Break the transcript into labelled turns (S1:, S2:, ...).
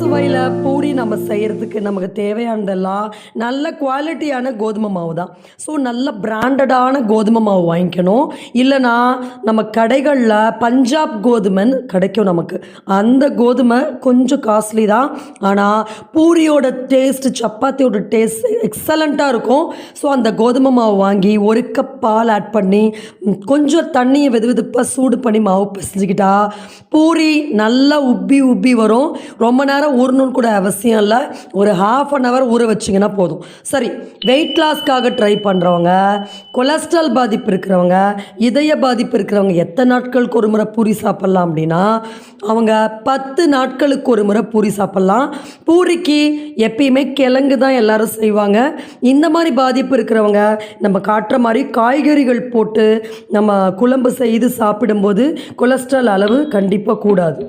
S1: சுவையில் பூரி நம்ம செய்கிறதுக்கு நமக்கு தேவையானதெல்லாம் நல்ல குவாலிட்டியான கோதுமை மாவு தான். ஸோ நல்ல பிராண்டடான கோதுமை மாவு வாங்கிக்கணும். இல்லைனா நம்ம கடைகளில் பஞ்சாப் கோதுமைன்னு கிடைக்கும் நமக்கு. அந்த கோதுமை கொஞ்சம் காஸ்ட்லி தான். ஆனால் பூரியோட டேஸ்ட்டு, சப்பாத்தியோட டேஸ்ட் எக்ஸலண்ட்டாக இருக்கும். ஸோ அந்த கோதுமை மாவு வாங்கி 1 கப் பால் ஆட் பண்ணி கொஞ்சம் தண்ணியை வெதுவெதுப்பாக சூடு பண்ணி மாவு பிசைஞ்சிக்கிட்டா பூரி நல்லா உப்பி உப்பி வரும். ரொம்ப நேரம் ஊறணும்னு கூட அவசியம் இல்லை. ஒரு ½ ஊற வச்சிங்கன்னா போதும். சரி, வெயிட் லாஸ்க்காக ட்ரை பண்ணுறவங்க, கொலஸ்ட்ரால் பாதிப்பு இருக்கிறவங்க, இதய பாதிப்பு இருக்கிறவங்க எத்தனை நாட்களுக்கு ஒரு முறை பூரி சாப்பிட்லாம் அப்படின்னா, அவங்க 10 நாட்களுக்கு ஒரு முறை பூரி சாப்பிட்லாம். பூரிக்கு எப்பயுமே கிழங்கு தான் எல்லாரும் செய்வாங்க. இந்த மாதிரி பாதிப்பு இருக்கிறவங்க நம்ம காட்டுற மாதிரி காய்கறிகள் போட்டு நம்ம குழம்பு செய்து சாப்பிடும்போது கொலஸ்ட்ரால் அளவு கண்டிப்பாக கூடாது.